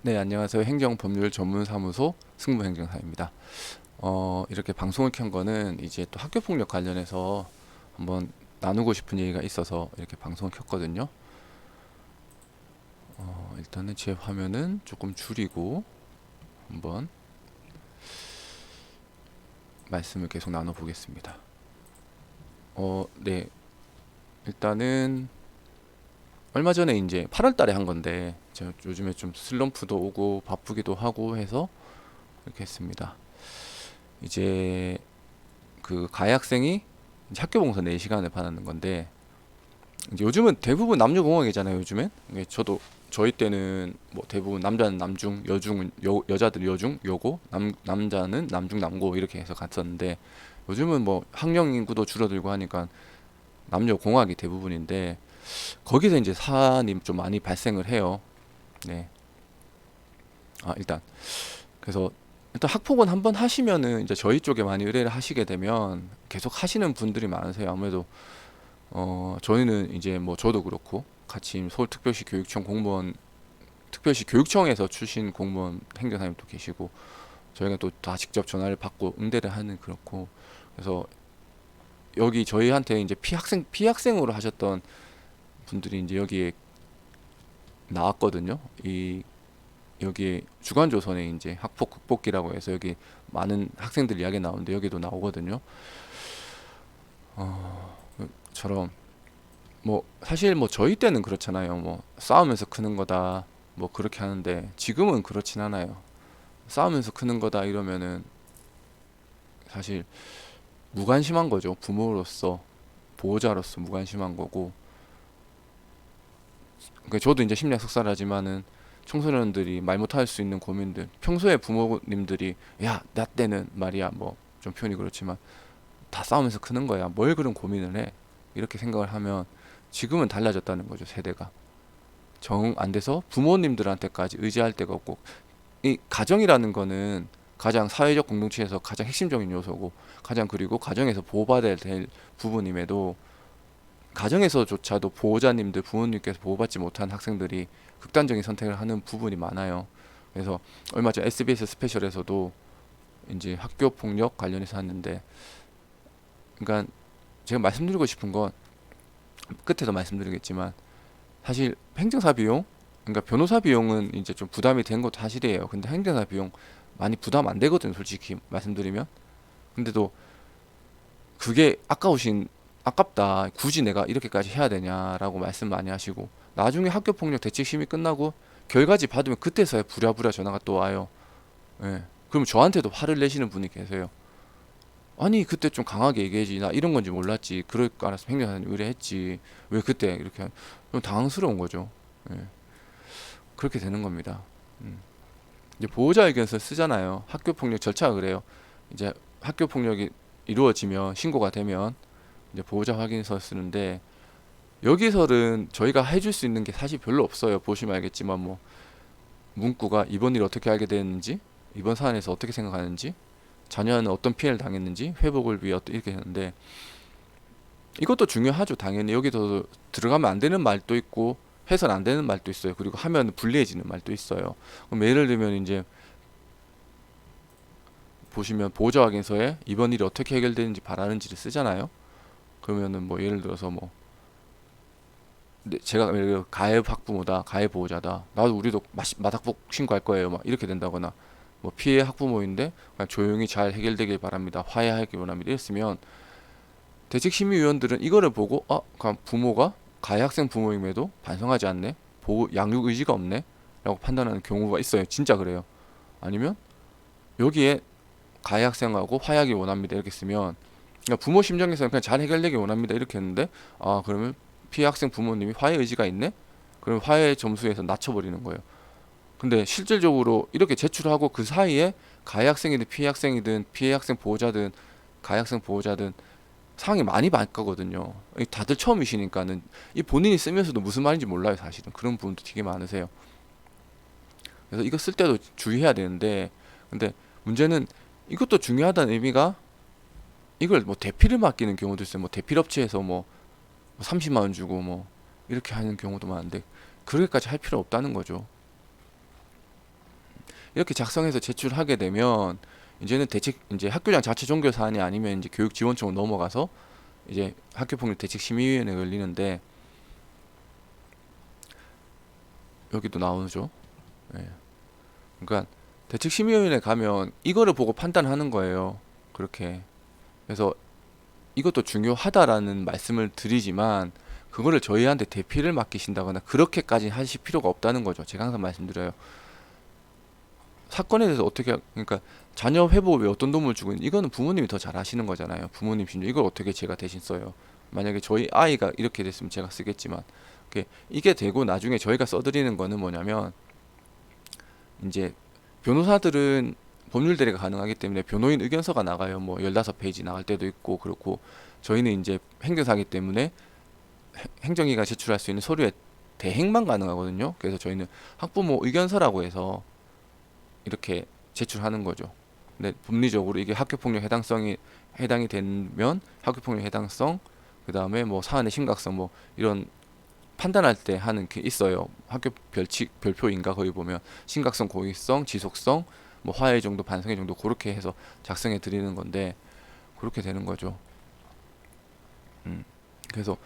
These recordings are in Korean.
네, 안녕하세요. 행정법률 전문사무소 승무행정사입니다. 이렇게 방송을 켠 거는 이제 또 학교폭력 관련해서 한번 나누고 싶은 얘기가 있어서 이렇게 방송을 켰거든요. 일단은 제 화면은 조금 줄이고 한번 말씀을 계속 나눠보겠습니다. 네. 일단은 얼마 전에 이제 8월 달에 한 건데 제가 요즘에 좀 슬럼프도 오고 바쁘기도 하고 해서 이렇게 했습니다. 이제 그 가해 학생이 이제 학교 봉사 4시간을 받았는 건데 이제 요즘은 대부분 남녀공학이잖아요. 요즘엔 저도 저희 때는 뭐 대부분 남자는 남중, 여중은 여자들은 여중, 여고, 남자는 남중, 남고 이렇게 해서 갔었는데 요즘은 뭐 학령 인구도 줄어들고 하니까 남녀공학이 대부분인데 거기서 이제 사안이 좀 많이 발생을 해요. 네. 일단 그래서 일단 학폭은 한번 하시면은 이제 저희 쪽에 많이 의뢰를 하시게 되면 계속 하시는 분들이 많으세요. 아무래도 저희는 이제 뭐 저도 그렇고 같이 서울특별시 교육청 공무원 특별시 교육청에서 출신 공무원 행정사님도 계시고 저희가 또 다 직접 전화를 받고 응대를 하는 그렇고 그래서 여기 저희한테 이제 피학생으로 하셨던 분들이 이제 여기에 나왔거든요. 이 여기에 주간조선에 이제 학폭 극복기라고 해서 여기 많은 학생들 이야기 나오는데 여기도 나오거든요. 처럼 뭐 사실 뭐 저희 때는 그렇잖아요. 뭐 싸우면서 크는 거다 뭐 그렇게 하는데 지금은 그렇진 않아요. 싸우면서 크는 거다 이러면은 사실 무관심한 거죠. 부모로서 보호자로서 무관심한 거고. 그러니까 저도 이제 심리학 석사를 하지만은 청소년들이 말 못할 수 있는 고민들 평소에 부모님들이 야 나 때는 말이야 뭐 좀 표현이 그렇지만 다 싸우면서 크는 거야 뭘 그런 고민을 해 이렇게 생각을 하면 지금은 달라졌다는 거죠. 세대가 정 안 돼서 부모님들한테까지 의지할 데가 없고 이 가정이라는 거는 가장 사회적 공동체에서 가장 핵심적인 요소고 가장 그리고 가정에서 보호받아야 될 부분임에도 가정에서조차도 보호자님들 부모님께서 보호받지 못한 학생들이 극단적인 선택을 하는 부분이 많아요. 그래서 얼마 전 SBS 스페셜에서도 이제 학교 폭력 관련해서 하는데 그러니까 제가 말씀드리고 싶은 건 끝에도 말씀드리겠지만 사실 행정사 비용 그러니까 변호사 비용은 이제 좀 부담이 된 것도 사실이에요. 근데 행정사 비용 많이 부담 안 되거든 솔직히 말씀드리면. 근데도 그게 아깝다. 굳이 내가 이렇게까지 해야 되냐라고 말씀 많이 하시고 나중에 학교폭력 대책심의 끝나고 결과지 받으면 그때서야 부랴부랴 전화가 또 와요. 예. 그럼 저한테도 화를 내시는 분이 계세요. 아니 그때 좀 강하게 얘기해야지 나 이런 건지 몰랐지 그럴 거 알아서 행정사님 의뢰했지 왜 그때 이렇게 좀 당황스러운 거죠. 예. 그렇게 되는 겁니다. 음. 이제 보호자 의견서 쓰잖아요. 학교폭력 절차가 그래요. 이제 학교폭력이 이루어지면 신고가 되면 이제 보호자 확인서 쓰는데 여기서는 저희가 해줄 수 있는 게 사실 별로 없어요. 보시면 알겠지만 뭐 문구가 이번 일 어떻게 알게 됐는지, 이번 사안에서 어떻게 생각하는지, 자녀는 어떤 피해를 당했는지, 회복을 위해 어떻게 이렇게 했는데 이것도 중요하죠. 당연히 여기서 들어가면 안 되는 말도 있고 해선 안 되는 말도 있어요. 그리고 하면 불리해지는 말도 있어요. 그럼 예를 들면 이제 보시면 보호자 확인서에 이번 일이 어떻게 해결되는지 바라는지를 쓰잖아요. 그러면은 뭐 예를 들어서 뭐 제가 가해 학부모다, 가해 보호자다. 나도 우리도 마닥복 신고할 거예요. 막 이렇게 된다거나 뭐 피해 학부모인데 그냥 조용히 잘 해결되길 바랍니다. 화해하길 원합니다. 이랬으면 대책심의위원들은 이거를 보고 그럼 부모가 가해 학생 부모임에도 반성하지 않네, 보호 양육 의지가 없네, 라고 판단하는 경우가 있어요. 진짜 그래요. 아니면 여기에 가해 학생하고 화해하길 원합니다. 이렇게 쓰면 그러니까 부모 심정에서는 그냥 잘 해결되길 원합니다. 이렇게 했는데 그러면 피해 학생 부모님이 화해 의지가 있네? 그럼 화해 점수에서 낮춰버리는 거예요. 근데 실질적으로 이렇게 제출하고 그 사이에 가해 학생이든 피해 학생 보호자든 가해 학생 보호자든 상황이 많이 바뀌거든요. 다들 처음이시니까는 이 본인이 쓰면서도 무슨 말인지 몰라요. 사실은 그런 부분도 되게 많으세요. 그래서 이거 쓸 때도 주의해야 되는데 근데 문제는 이것도 중요하다는 의미가 이걸 뭐 대피를 맡기는 경우도 있어요. 뭐 대필업체에서 뭐 30만 원 주고 뭐 이렇게 하는 경우도 많은데 그렇게까지 할 필요 없다는 거죠. 이렇게 작성해서 제출하게 되면 이제는 대책 이제 학교장 자체 종결 사안이 아니면 이제 교육지원청으로 넘어가서 이제 학교폭력 대책심의위원회에 걸리는데 여기도 나오죠. 예. 그러니까 대책심의위원회 가면 이거를 보고 판단하는 거예요. 그렇게. 그래서 이것도 중요하다라는 말씀을 드리지만 그거를 저희한테 대피를 맡기신다거나 그렇게까지 하실 필요가 없다는 거죠. 제가 항상 말씀드려요. 사건에 대해서 어떻게 그러니까 자녀 회복에 어떤 도움을 주고 있는 이거는 부모님이 더 잘 아시는 거잖아요. 부모님 심리 이걸 어떻게 제가 대신 써요. 만약에 저희 아이가 이렇게 됐으면 제가 쓰겠지만 이게 되고 나중에 저희가 써드리는 거는 뭐냐면 이제 변호사들은 법률 대리가 가능하기 때문에 변호인 의견서가 나가요. 뭐 15페이지 나갈 때도 있고 그렇고 저희는 이제 행정사기 때문에 행정기가 제출할 수 있는 서류의 대행만 가능하거든요. 그래서 저희는 학부모 의견서라고 해서 이렇게 제출하는 거죠. 근데 법리적으로 이게 학교폭력 해당성이 해당이 되면 학교폭력 해당성, 그 다음에 뭐 사안의 심각성 뭐 이런 판단할 때 하는 게 있어요. 학교 별표인가 거기 보면 심각성, 고의성, 지속성, 뭐 화해 정도, 반성의 정도 그렇게 해서 작성해 드리는 건데 그렇게 되는 거죠. 그래서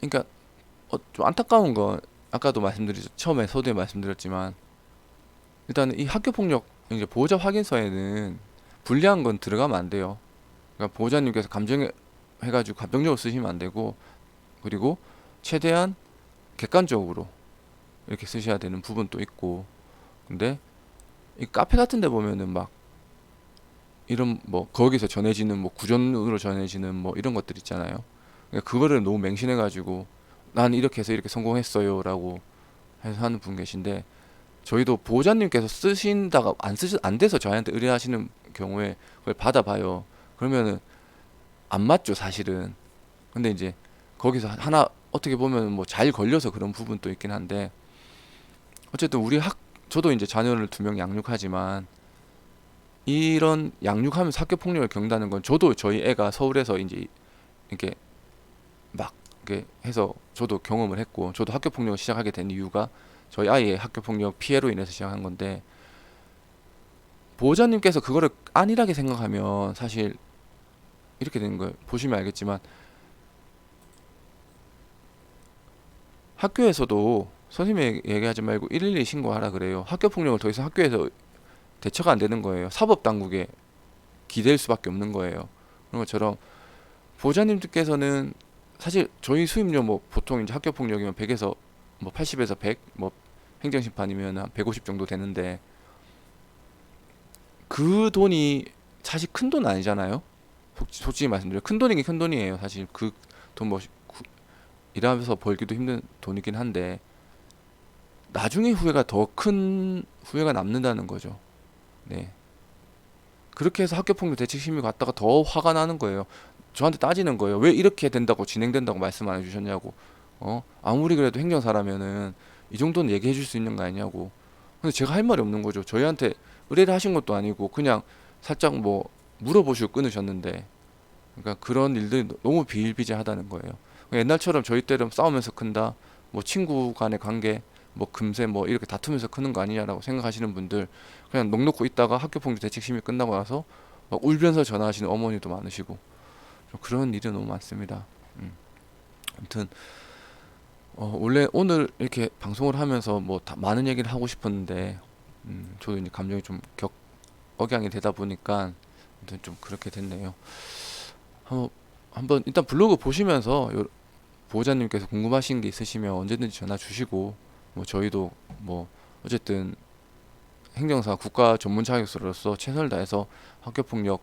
그러니까 좀 안타까운 건 아까도 말씀드렸죠. 처음에 서두에 말씀드렸지만 일단 이 학교 폭력 이제 보호자 확인서에는 불리한 건 들어가면 안 돼요. 그러니까 보호자님께서 감정해 가지고 감정적으로 쓰시면 안 되고 그리고 최대한 객관적으로 이렇게 쓰셔야 되는 부분도 있고 근데 이 카페 같은 데 보면은 막 이런 뭐 거기서 전해지는 뭐 구전으로 전해지는 뭐 이런 것들 있잖아요. 그러니까 그거를 너무 맹신해 가지고 난 이렇게 해서 이렇게 성공했어요라고 해서 하는 분 계신데 저희도 보호자님께서 쓰신다가 안 돼서 저희한테 의뢰하시는 경우에 그걸 받아봐요. 그러면은 안 맞죠, 사실은. 근데 이제 거기서 하나 어떻게 보면 뭐 잘 걸려서 그런 부분도 있긴 한데 어쨌든 저도 이제 자녀를 2명 양육하지만 이런 양육하면서 학교 폭력을 겪는다는 건 저도 저희 애가 서울에서 이제 이렇게 막 이렇게 해서 저도 경험을 했고 저도 학교 폭력을 시작하게 된 이유가 저희 아이의 학교 폭력 피해로 인해서 시작한 건데 보호자님께서 그거를 안일하게 생각하면 사실 이렇게 되는 거예요. 보시면 알겠지만 학교에서도 선생님이 얘기하지 말고 112 신고하라 그래요. 학교 폭력을 더 이상 학교에서 대처가 안 되는 거예요. 사법 당국에 기댈 수밖에 없는 거예요. 그런 것처럼 보호자님들께서는 사실 저희 수임료 뭐 보통 이제 학교 폭력이면 100에서 뭐 80에서 100, 뭐 행정심판이면 한 150 정도 되는데 그 돈이 사실 큰 돈 아니잖아요. 솔직히 말씀드려요. 큰 돈이긴 큰 돈이에요. 사실 그 돈 뭐 일하면서 벌기도 힘든 돈이긴 한데 나중에 후회가 더 큰 후회가 남는다는 거죠. 네. 그렇게 해서 학교폭력 대책심의 갔다가 더 화가 나는 거예요. 저한테 따지는 거예요. 왜 이렇게 된다고 진행된다고 말씀 안 해주셨냐고. 아무리 그래도 행정사라면은 이 정도는 얘기해 줄 수 있는 거 아니냐고. 근데 제가 할 말이 없는 거죠. 저희한테 의뢰를 하신 것도 아니고 그냥 살짝 뭐 물어보시고 끊으셨는데 그러니까 그런 일들이 너무 비일비재하다는 거예요. 옛날처럼 저희 때는 싸우면서 큰다, 뭐 친구 간의 관계, 뭐 금세 뭐 이렇게 다투면서 크는 거 아니냐라고 생각하시는 분들 그냥 넋 놓고 있다가 학교폭력 대책심의 끝나고 나서 막 울면서 전화하시는 어머니도 많으시고 좀 그런 일이 너무 많습니다. 아무튼 원래 오늘 이렇게 방송을 하면서 뭐 다 많은 얘기를 하고 싶었는데 저도 이제 감정이 좀 억양이 되다 보니까 아무튼 좀 그렇게 됐네요. 한번, 한번 일단 블로그 보시면서 보호자님께서 궁금하신 게 있으시면 언제든지 전화 주시고 뭐 저희도 뭐 어쨌든 행정사 국가 전문 자격수로서 최선을 다해서 학교폭력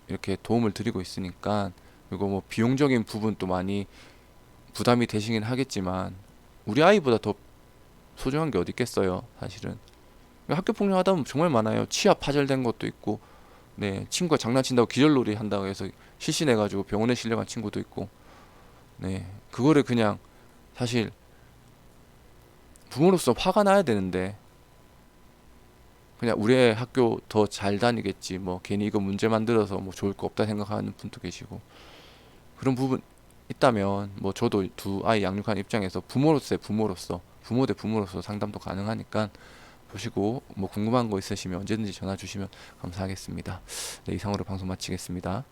이렇게 도움을 드리고 있으니까 그리고 뭐 비용적인 부분도 많이 부담이 되시긴 하겠지만 우리 아이보다 더 소중한 게 어디 있겠어요, 사실은. 학교폭력 하다 보면 정말 많아요. 치아 파절된 것도 있고 네, 친구가 장난친다고 기절놀이 한다고 해서 실신해가지고 병원에 실려간 친구도 있고, 네, 그거를 그냥 사실 부모로서 화가 나야 되는데 그냥 우리 애 학교 더 잘 다니겠지, 뭐 괜히 이거 문제 만들어서 뭐 좋을 거 없다 생각하는 분도 계시고 그런 부분 있다면 뭐 저도 2 아이 양육하는 입장에서 부모로서의 부모 대 부모로서 상담도 가능하니까 보시고 뭐 궁금한 거 있으시면 언제든지 전화 주시면 감사하겠습니다. 네, 이상으로 방송 마치겠습니다.